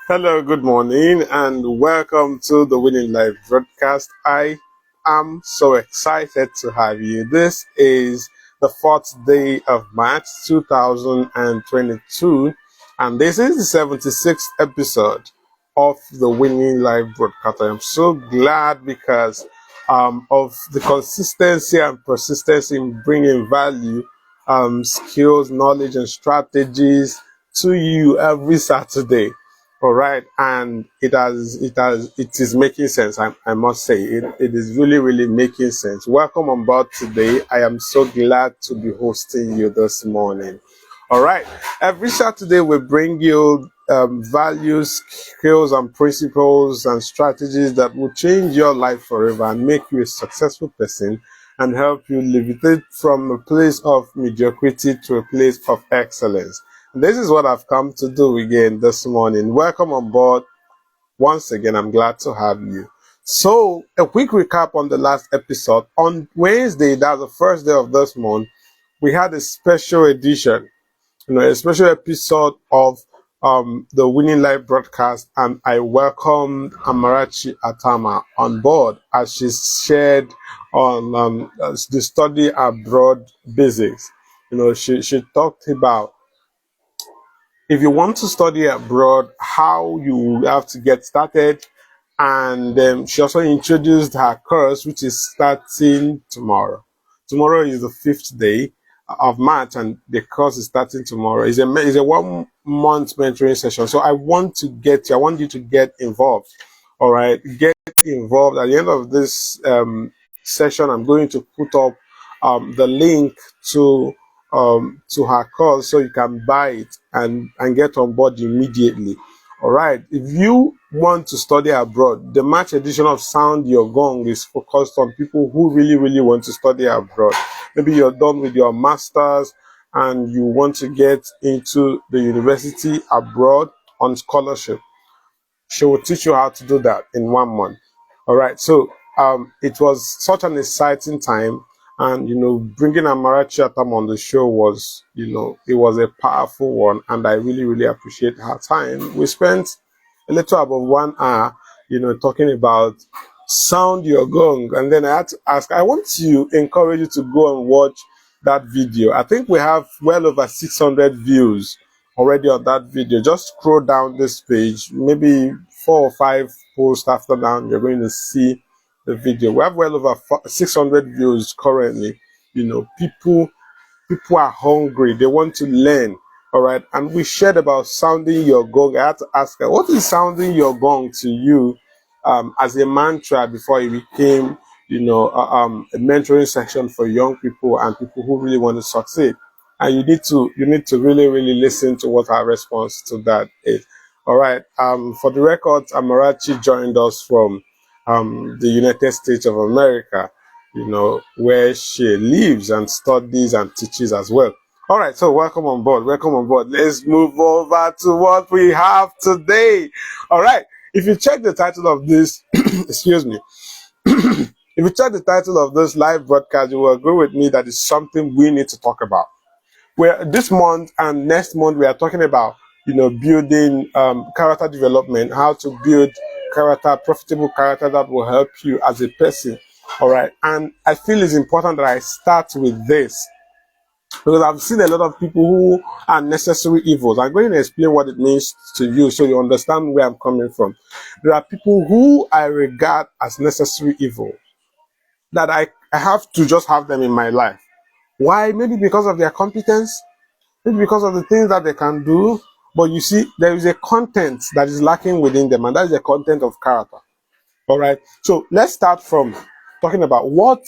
Hello, good morning, and welcome to the Winning Life broadcast. I am so excited to have you. This is the fourth day of March 2022, and this is the 76th episode of the Winning Life broadcast. I am so glad because of the consistency and persistence in bringing value, skills, knowledge, and strategies to you every Saturday. All right, and it is making sense. I must say it is really making sense. Welcome on board today. I am so glad to be hosting you this morning. All right, every Saturday we bring you values, skills, and principles and strategies that will change your life forever and make you a successful person and help you levitate from a place of mediocrity to a place of excellence. This is what I've come to do again this morning. Welcome on board. Once again, I'm glad to have you. So, a quick recap on the last episode. On Wednesday, that's the first day of this month, we had a special edition, a special episode of the Winning Life broadcast, and I welcomed Amarachi Atama on board as she shared on the study abroad basics. She talked about if you want to study abroad, how you have to get started. And she also introduced her course, which is starting tomorrow. Tomorrow is the fifth day of March, and the course is starting tomorrow. It's a 1 month mentoring session. So I want you to get involved. All right, get involved. At the end of this session, I'm going to put up the link to her course so you can buy it and get on board immediately. All right. If you want to study abroad, the March edition of Sound Your Gong is focused on people who really want to study abroad. Maybe you're done with your master's and you want to get into the university abroad on scholarship. She will teach you how to do that in 1 month. All right. So it was such an exciting time, and bringing Amarachi Atam on the show was, it was a powerful one, and I really appreciate her time. We spent a little above 1 hour, talking about sound your gong, and then I had to ask. I want to encourage you to go and watch that video. I think we have well over 600 views already on that video. Just scroll down this page, maybe 4 or 5 posts after that, you're going to see the video. We have well over 600 views currently. People are hungry. They want to learn. All right. And we shared about sounding your gong. I had to ask her, what is sounding your gong to you as a mantra before it became, a mentoring section for young people and people who really want to succeed. And you need to really listen to what our response to that is. All right. For the record, Amarachi joined us from the United States of America, where she lives and studies and teaches as well. All right, so welcome on board. Welcome on board. Let's move over to what we have today. All right, if you check the title of this, excuse me, if you check the title of this live broadcast, you will agree with me that it's something we need to talk about. Where this month and next month we are talking about, building character development, how to build character, profitable character that will help you as a person. All right, and I feel it's important that I start with this because I've seen a lot of people who are necessary evils. I'm going to explain what it means to you so you understand where I'm coming from. There are people who I regard as necessary evil that I have to just have them in my life. Why? Maybe because of their competence, maybe because of the things that they can do. But you see, there is a content that is lacking within them, and that is the content of character. All right. So let's start from talking about what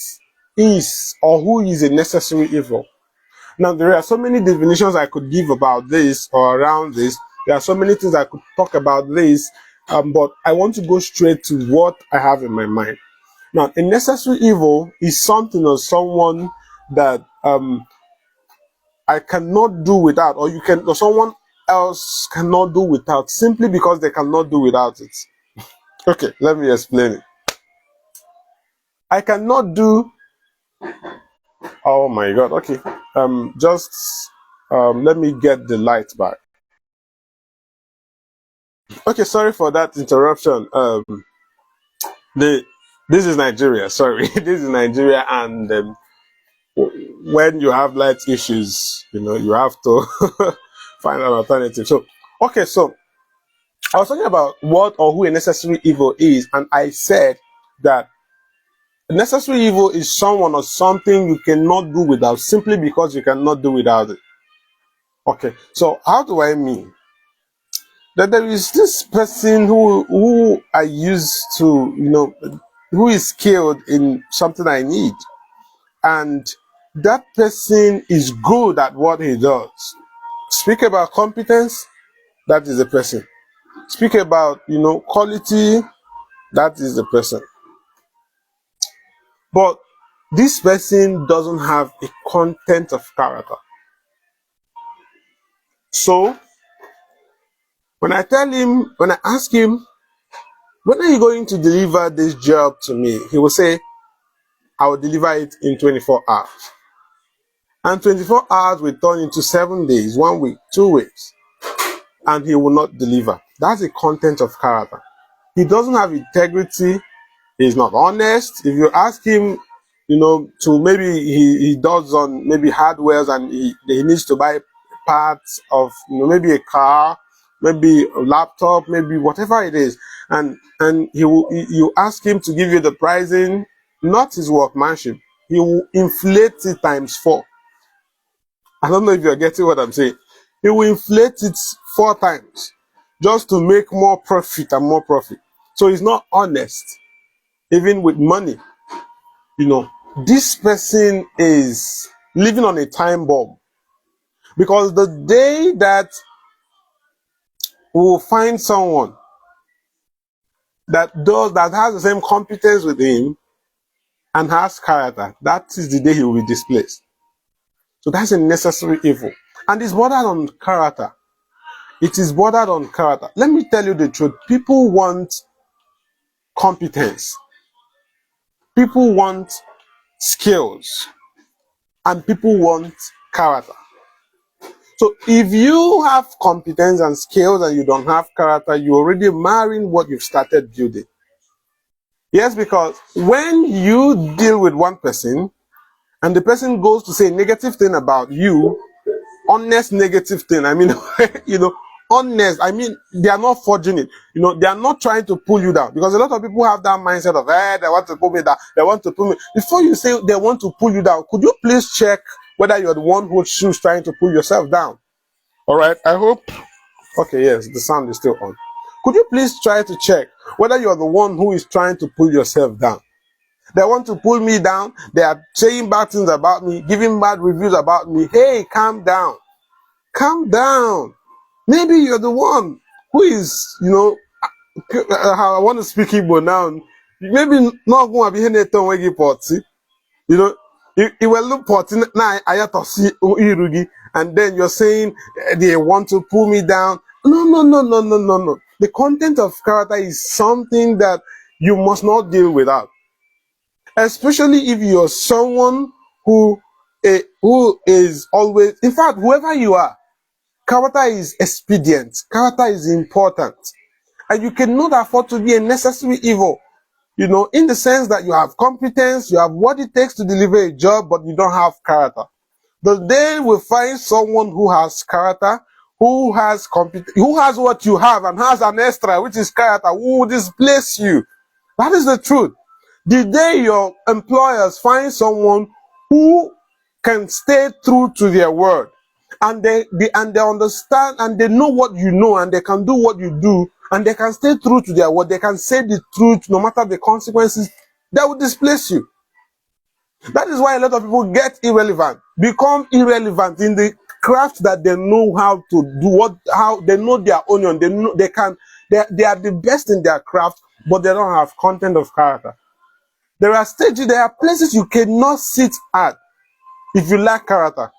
is or who is a necessary evil. Now, there are so many definitions I could give about this or around this. There are so many things I could talk about this, but I want to go straight to what I have in my mind. Now, a necessary evil is something or someone that I cannot do without, or someone else cannot do without, simply because they cannot do without it. Okay, let me explain it. I cannot do. Oh my God. Okay. Just let me get the light back. Okay, sorry for that interruption. The this is Nigeria. Sorry, this is Nigeria, and when you have light issues, you have to find an alternative. So, okay, so I was talking about what or who a necessary evil is, and I said that necessary evil is someone or something you cannot do without simply because you cannot do without it. Okay, so how do I mean? That there is this person who I used to, who is skilled in something I need, and that person is good at what he does. Speak about competence, that is the person. Speak about, quality, that is the person. But this person doesn't have a content of character. So when I ask him, when are you going to deliver this job to me? He will say, I will deliver it in 24 hours. And 24 hours will turn into 7 days, 1 week, 2 weeks, and he will not deliver. That's the content of character. He doesn't have integrity. He's not honest. If you ask him, to maybe he does on maybe hardwares, and he needs to buy parts of, maybe a car, maybe a laptop, maybe whatever it is, and you ask him to give you the pricing, not his workmanship. He will inflate it times 4. I don't know if you're getting what I'm saying. He will inflate it 4 times just to make more profit and more profit. So he's not honest, even with money. This person is living on a time bomb, because the day that we will find someone that has the same competence with him and has character, that is the day he will be displaced. So that's a necessary evil, and it's bordered on character. It is bordered on character. Let me tell you the truth. People want competence. People want skills. And people want character. So if you have competence and skills and you don't have character, you're already marring what you've started building. Yes, because when you deal with one person and the person goes to say a negative thing about you, honest negative thing, I mean, honest, I mean, they are not forging it. They are not trying to pull you down, because a lot of people have that mindset of, they want to pull me down, they want to pull me. Before you say they want to pull you down, could you please check whether you're the one who's trying to pull yourself down? All right, I hope. Okay, yes, the sound is still on. Could you please try to check whether you're the one who is trying to pull yourself down? They want to pull me down. They are saying bad things about me, giving bad reviews about me. Hey, calm down. Calm down. Maybe you're the one who is, how I want to speak Igbo now. Maybe not going to be any time when you party. It will look party now. I have to see Irugi, and then you're saying they want to pull me down. No, no, no, no, no, no, no. The content of character is something that you must not deal without, especially if you're someone who is always, in fact, whoever you are. Character is expedient. Character is important. And you cannot afford to be a necessary evil, in the sense that you have competence, you have what it takes to deliver a job, but you don't have character. The day we find someone who has character, who has competence, who has what you have and has an extra, which is character, who will displace you. That is the truth. The day your employers find someone who can stay true to their word, and they understand and they know what you know, and they can do what you do, and they can stay true to their word, they can say the truth no matter the consequences, they will displace you. That is why a lot of people become irrelevant in the craft that they know how to do, how they know their onion, they are the best in their craft, but they don't have content of character. There are places you cannot sit at if you lack character.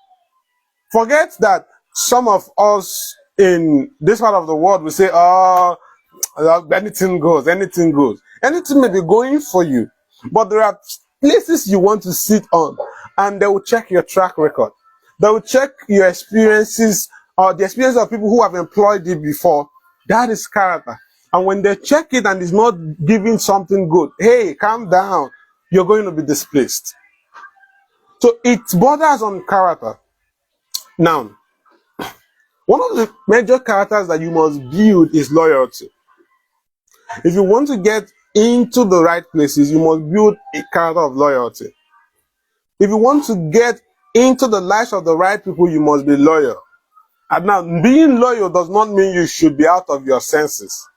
Forget that some of us in this part of the world will say, anything goes, anything goes. Anything may be going for you, but there are places you want to sit on, and they will check your track record. They will check your experiences, or the experience of people who have employed you before, That is character. And when they check it and it's not giving something good, hey, calm down. You're going to be displaced. So it borders on character. Now, one of the major characters that you must build is loyalty. If you want to get into the right places, you must build a character of loyalty. If you want to get into the lives of the right people, you must be loyal. And now, being loyal does not mean you should be out of your senses.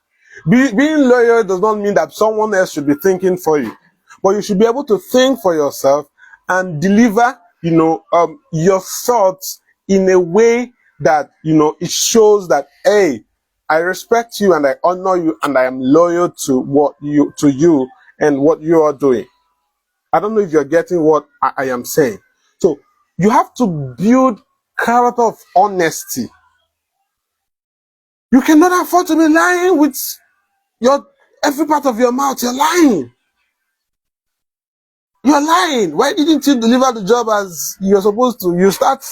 Being loyal does not mean that someone else should be thinking for you. But you should be able to think for yourself and deliver, your thoughts in a way that, it shows that, hey, I respect you and I honor you and I am loyal to you and what you are doing. I don't know if you're getting what I am saying. So you have to build character of honesty. You cannot afford to be lying with your every part of your mouth. You're lying. You're lying. Why didn't you deliver the job as you're supposed to? You start,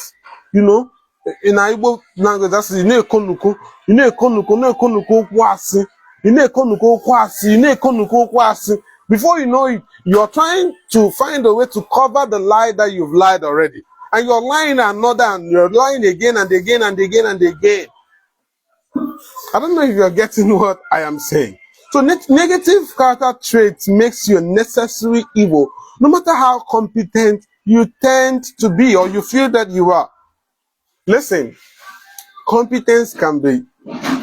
in Igbo language, that's konuko, konuko kwasi, konuko kwasi. Before you know it, you're trying to find a way to cover the lie that you've lied already. And you're lying another, and you're lying again and again and again and again. I don't know if you're getting what I am saying. So negative character traits makes you a necessary evil, no matter how competent you tend to be or you feel that you are. Listen, competence can be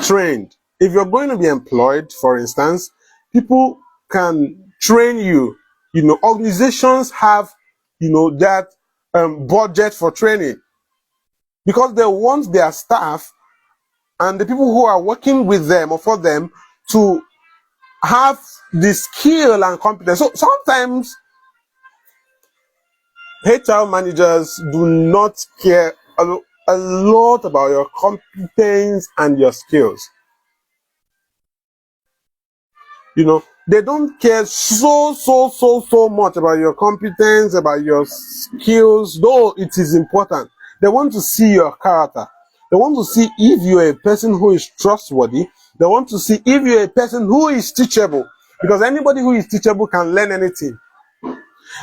trained. If you're going to be employed, for instance, people can train you. Organizations have, that budget for training because they want their staff and the people who are working with them or for them to have the skill and competence. So sometimes HR managers do not care a lot about your competence and your skills. They don't care so much about your competence, about your skills, though it is important. They want to see your character. They want to see if you're a person who is trustworthy. They want to see if you're a person who is teachable. Because anybody who is teachable can learn anything.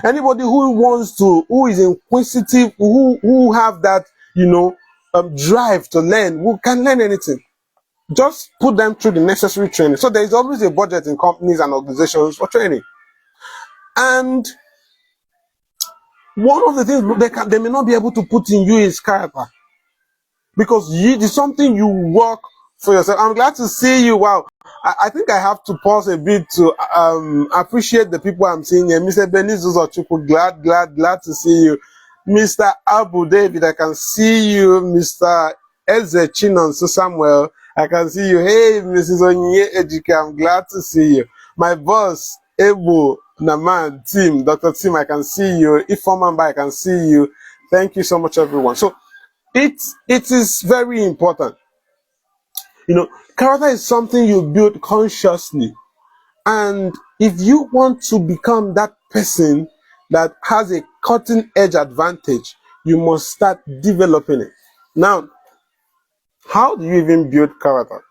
Anybody who is inquisitive, who have that, drive to learn, who can learn anything. Just put them through the necessary training. So there is always a budget in companies and organizations for training. And one of the things they may not be able to put in you is character. Because it's something you work for yourself. I'm glad to see you. Wow. I think I have to pause a bit to appreciate the people I'm seeing here. Mr. Benizo Chukwu, glad to see you. Mr. Abu David, I can see you. Mr. Eze Chinonso Samuel, I can see you. Hey, Mrs. Onye Ejike, I'm glad to see you. My boss, Ebu Naman, Tim, Dr. Tim, I can see you. Ifomamba, I can see you. Thank you so much, everyone. So it is very important. Character is something you build consciously. And if you want to become that person that has a cutting edge advantage, you must start developing it. Now, how do you even build character?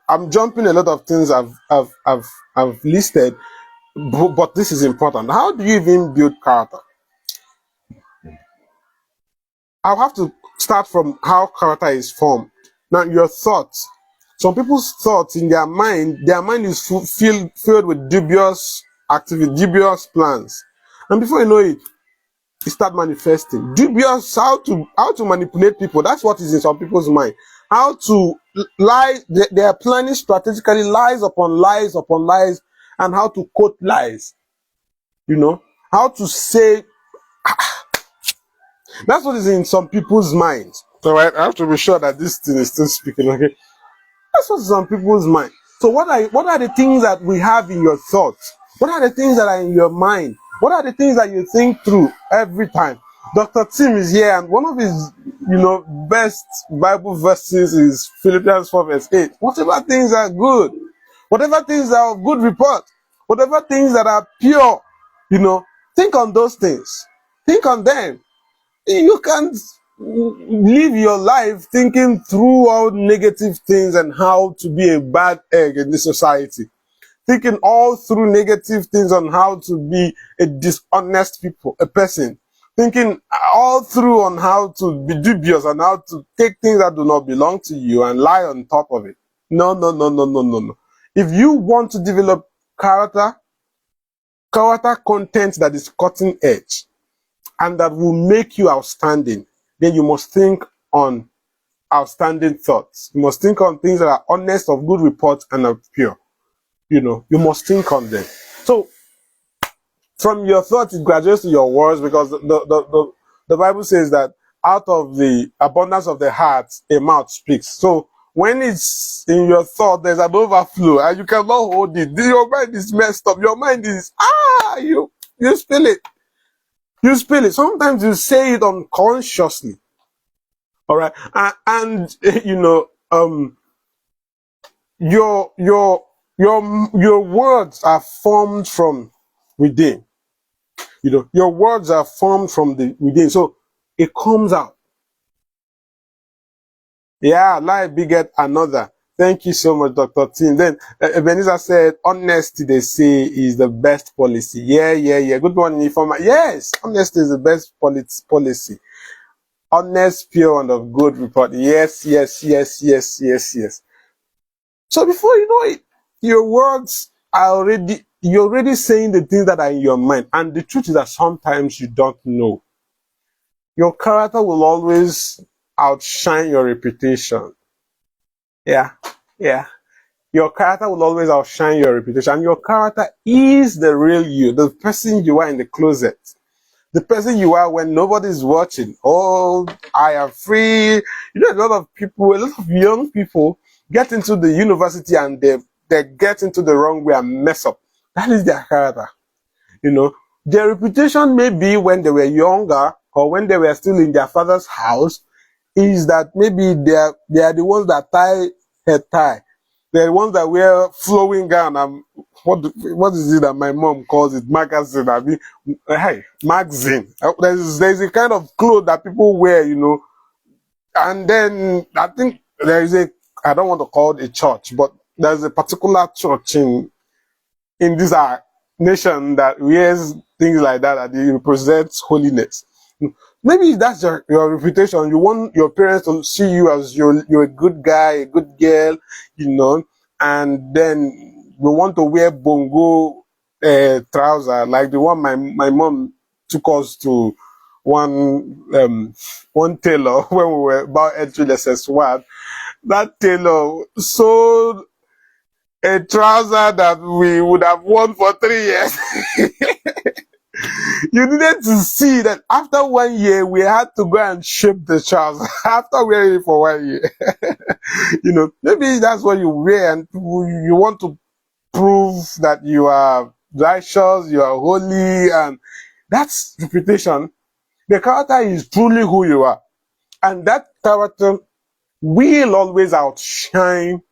I'm jumping a lot of things I've listed, but this is important. How do you even build character? I'll have to start from how character is formed. Now, your thoughts. Some people's thoughts in their mind is filled with dubious activity, dubious plans. And before you know it, you start manifesting. Dubious, how to manipulate people. That's what is in some people's mind. How to lie, they are planning strategically lies upon lies upon lies, and how to quote lies. How to say, that's what is in some people's minds. All right, I have to be sure that this thing is still speaking, okay? That's what's on people's mind. So what are the things that we have in your thoughts? What are the things that are in your mind? What are the things that you think through every time? Dr. Tim is here, and one of his, best Bible verses is Philippians 4 verse 8. Whatever things are good, whatever things are of good report, whatever things that are pure, think on those things. Think on them. You can't live your life thinking through all negative things and how to be a bad egg in this society, thinking all through negative things on how to be a dishonest a person, thinking all through on how to be dubious and how to take things that do not belong to you and lie on top of it. No, no, no, no, no, no, no. If you want to develop character content that is cutting edge and that will make you outstanding, then you must think on outstanding thoughts. You must think on things that are honest, of good report, and are pure. You must think on them. So from your thoughts, it graduates to your words, because the Bible says that out of the abundance of the heart, a mouth speaks. So when it's in your thought, there's an overflow and you cannot hold it. Your mind is messed up. Your mind is, you spill it. You spill it. Sometimes you say it unconsciously. All right. And your words are formed from within. Your words are formed from the within, so it comes out. Yeah, lie beget another. Thank you so much, Dr. Tim. Then Ebenezer said, honesty, they say, is the best policy. Yeah, yeah, yeah. Good morning, Informer. Yes, honesty is the best policy. Honest, pure, and of good report. Yes, yes, yes, yes, yes, yes. So before you know it, your words are you're already saying the things that are in your mind. And the truth is that sometimes you don't know. Your character will always outshine your reputation. Yeah, yeah. Your character will always outshine your reputation. And your character is the real you, the person you are in the closet, the person you are when nobody's watching. Oh, I am free. A lot of people, a lot of young people get into the university and they get into the wrong way and mess up. That is their character. Their reputation may be when they were younger or when they were still in their father's house, is that maybe they are the ones that tie head tie. They're the ones that wear flowing gown and what is it that my mom calls it? Magazine. I mean, hey, magazine. There's a kind of clothes that people wear, and then I think there is I don't want to call it a church, but there's a particular church in this nation that wears things like that it represents holiness. Maybe that's your reputation. You want your parents to see you as you're a good guy, a good girl, and then you want to wear bongo trouser like the one my mom took us to one tailor when we were about entering SS1. That tailor sold a trouser that we would have worn for 3 years. You needed to see that after 1 year, we had to go and shape the trouser after wearing it for 1 year. Maybe that's what you wear and you want to prove that you are righteous, you are holy, and that's reputation. The character is truly who you are. And that character will always outshine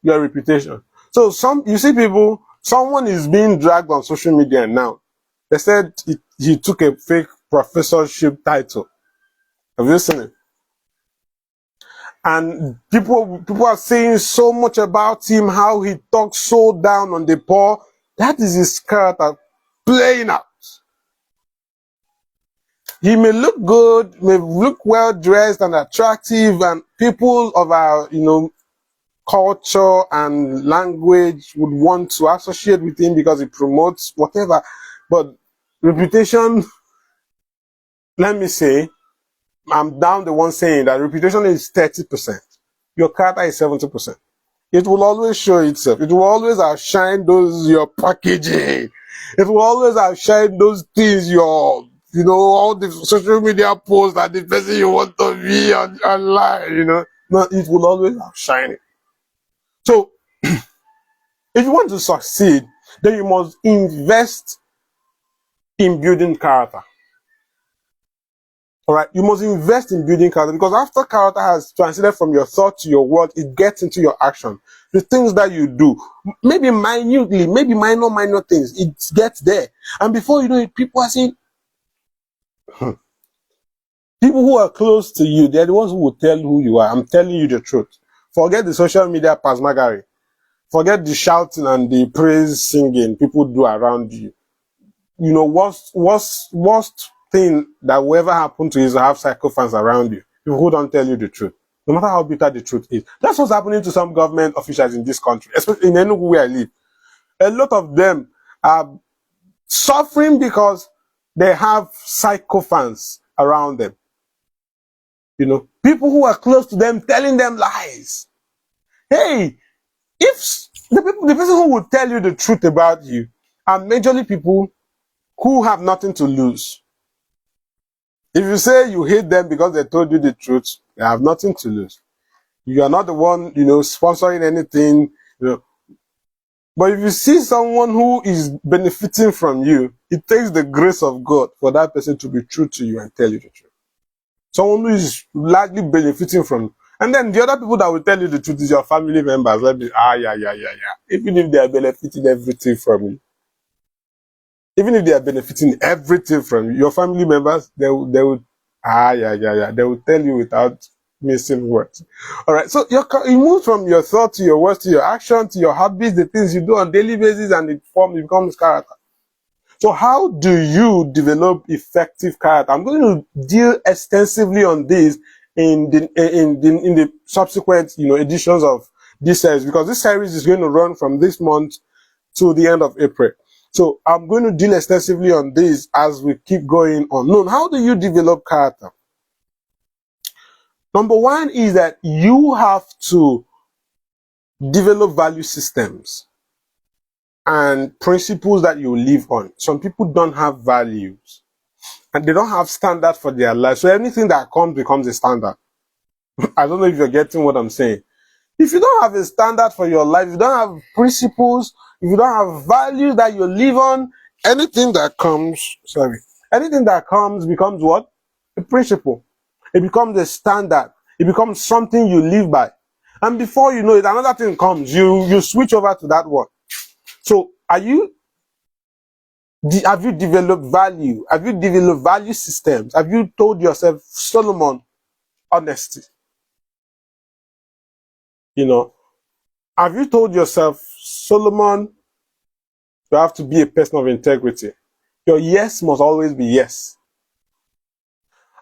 your reputation. So you see people, someone is being dragged on social media now. They said he took a fake professorship title. Have you seen it? And people are saying so much about him, how he talks so down on the poor. That is his character playing out. He may look good, may look well dressed and attractive, and people of our, culture and language would want to associate with him because he promotes whatever. But reputation, let me say, I'm down the one saying that reputation is 30%. Your character is 70%. It will always show itself. It will always outshine your packaging. It will always outshine those things, all the social media posts that the person you want to be online, No, it will always outshine it. So, if you want to succeed, then you must invest in building character. All right, you must invest in building character, because after character has translated from your thought to your word, it gets into your action. The things that you do, maybe minutely, maybe minor things, it gets there. And before you know it, people are saying, People who are close to you, they're the ones who will tell who you are. I'm telling you the truth. Forget the social media pasmagari. Forget the shouting and the praise singing people do around you. You know, worst thing that will ever happen to you is to have psychophants around you. People who don't tell you the truth. No matter how bitter the truth is. That's what's happening to some government officials in this country, especially in Enugu where I live. A lot of them are suffering because they have psychophants around them. You know, people who are close to them telling them lies. Hey, if the person who will tell you the truth about you are majorly people who have nothing to lose. If you say you hate them because they told you the truth, they have nothing to lose. You are not the one, you know, sponsoring anything, you know. But if you see someone who is benefiting from you, it takes the grace of God for that person to be true to you and tell you the truth. Someone who is largely benefiting from you. And then the other people that will tell you the truth is your family members. Even if they are benefiting everything from you. Even if they are benefiting everything from you, your family members, they will they will tell you without missing words. All right, so you move from your thought to your words to your action to your habits, the things you do on a daily basis, and it becomes character. So how do you develop effective character? I'm going to deal extensively on this in the subsequent, you know, editions of this series, because this series is going to run from this month to the end of April. So I'm going to deal extensively on this as we keep going on. Now, how do you develop character? Number one is that you have to develop value systems and principles that you live on. Some people don't have values and they don't have standard for their life. So anything that comes becomes a standard. I don't know if you're getting what I'm saying. If you don't have a standard for your life, if you don't have principles, if you don't have values that you live on, anything that comes becomes what? A principle. It becomes a standard. It becomes something you live by. And before you know it, another thing comes. You switch over to that one. So have you developed value? Have you developed value systems? Have you told yourself, Solomon, honesty? You know, have you told yourself, Solomon, you have to be a person of integrity? Your yes must always be yes.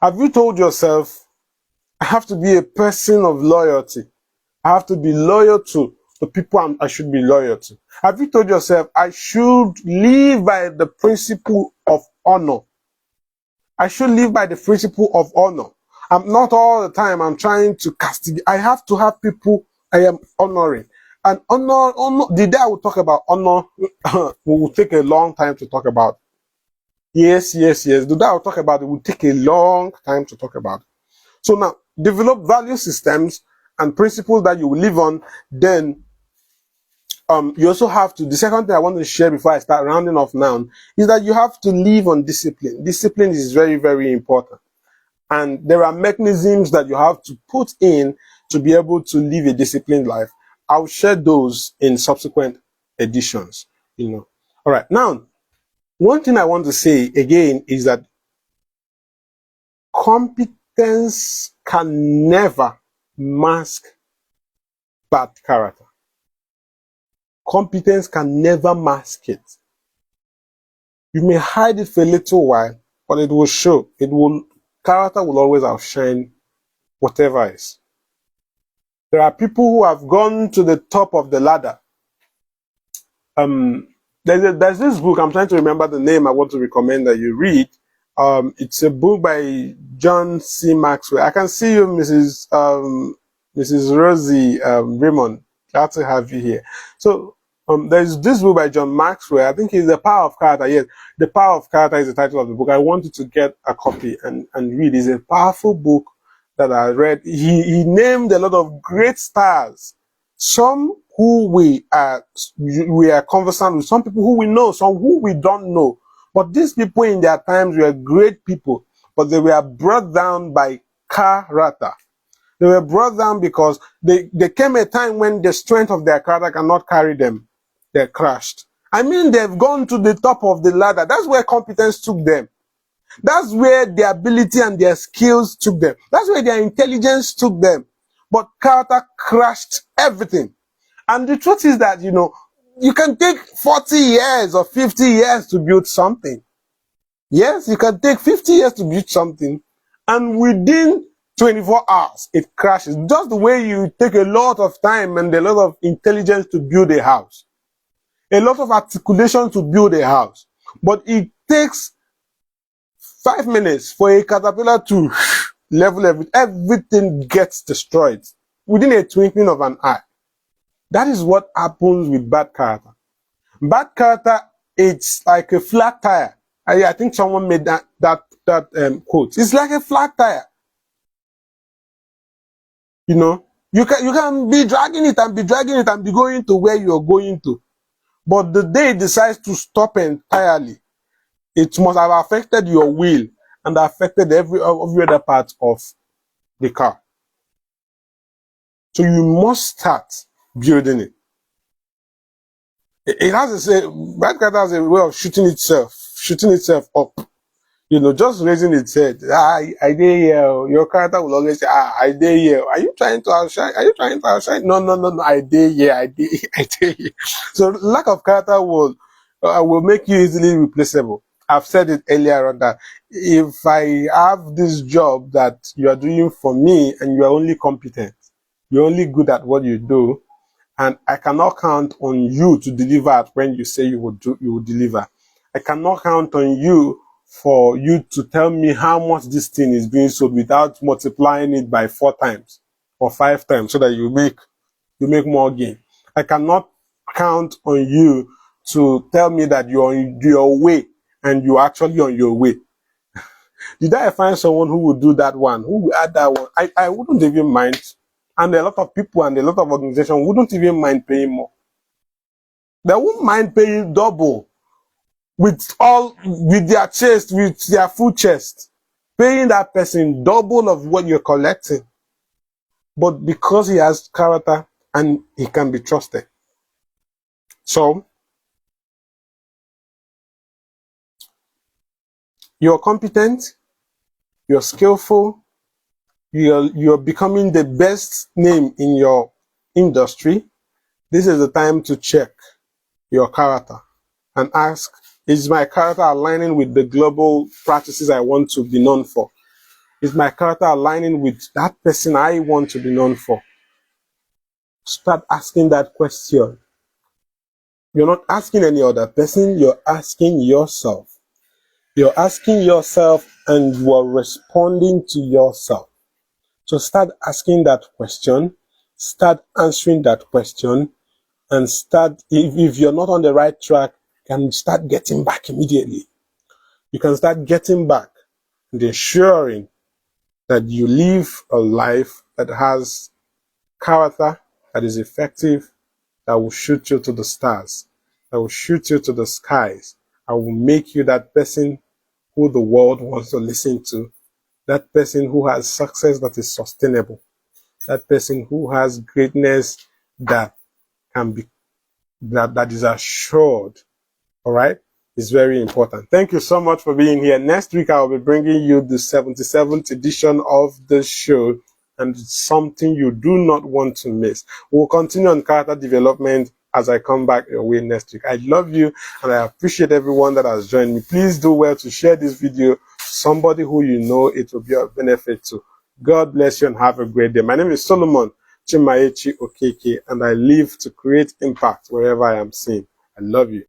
Have you told yourself, I have to be a person of loyalty? I have to be loyal to the people I should be loyal to. Have you told yourself, I should live by the principle of honor? I should live by the principle of honor. I'm not all the time I'm trying to castigate. I have to have people I am honoring. And honor, the day I will talk about honor, will take a long time to talk about. Yes. The day I will talk about it will take a long time to talk about. So now, develop value systems and principles that you will live on. Then, you also have to, the second thing I want to share before I start rounding off now, is that you have to live on discipline. Discipline is very, very important. And there are mechanisms that you have to put in to be able to live a disciplined life. I'll share those in subsequent editions, you know. All right. Now, one thing I want to say again is that competence can never mask bad character. Competence can never mask it. You may hide it for a little while, but it will show. Character will always outshine whatever is. There are people who have gone to the top of the ladder. There's this book, I'm trying to remember the name I want to recommend that you read. It's a book by John C. Maxwell. I can see you, Mrs. Rosie Raymond. Glad to have you here. So there's this book by John Maxwell. I think it's The Power of Character. Yes, The Power of Character is the title of the book. I want you to get a copy and read. It's a powerful book that I read. He named a lot of great stars. Some who we are conversant with, some people who we know, some who we don't know. But these people in their times were great people, but they were brought down by character. They were brought down because there came a time when the strength of their character cannot carry them. They crashed. I mean, they've gone to the top of the ladder. That's where competence took them. That's where their ability and their skills took them. That's where their intelligence took them. But character crashed everything. And the truth is that, you can take 40 years or 50 years to build something. Yes, you can take 50 years to build something, and within 24 hours, it crashes. Just the way you take a lot of time and a lot of intelligence to build a house, a lot of articulation to build a house. But it takes 5 minutes for a caterpillar to level everything gets destroyed within a twinkling of an eye. That is what happens with bad character. Bad character, it's like a flat tire. I think someone made that quote. It's like a flat tire. You can be dragging it and be dragging it and be going to where you're going to. But the day it decides to stop entirely, it must have affected your wheel and affected every other part of the car. So you must start building it. It has bad character has a way of shooting itself up. Just raising its head. I dare here. Your character will always say, I dare here. Are you trying to outshine? No. I dare here. I dare here. So lack of character will make you easily replaceable. I've said it earlier on that if I have this job that you are doing for me and you are only competent, you're only good at what you do, and I cannot count on you to deliver when you say you will deliver. I cannot count on you for you to tell me how much this thing is being sold without multiplying it by 4 times or 5 times so that you make more gain. I cannot count on you to tell me that you're on your way and you're actually on your way. Did I find someone who would do that one, who would add that one? I wouldn't even mind. And a lot of people and a lot of organizations wouldn't even mind paying more. They wouldn't mind paying double with their chest, with their full chest, paying that person double of what you're collecting. But because he has character and he can be trusted. So, you're competent, you're skillful, you're becoming the best name in your industry. This is the time to check your character and ask, is my character aligning with the global practices I want to be known for? Is my character aligning with that person I want to be known for? Start asking that question. You're not asking any other person, you're asking yourself. You're asking yourself and you are responding to yourself. So start asking that question, start answering that question, and start, if you're not on the right track, you can start getting back immediately. You can start getting back and ensuring that you live a life that has character, that is effective, that will shoot you to the stars, that will shoot you to the skies, that will make you that person who the world wants to listen to, that person who has success that is sustainable, that person who has greatness that can be, that is assured. All right? It's very important. Thank you so much for being here. Next week, I'll be bringing you the 77th edition of the show, and it's something you do not want to miss. We'll continue on character development as I come back your way next week. I love you, and I appreciate everyone that has joined me. Please do well to share this video to somebody who you know it will be of benefit to. God bless you and have a great day. My name is Solomon Chimaechi Okeke, and I live to create impact wherever I am seen. I love you.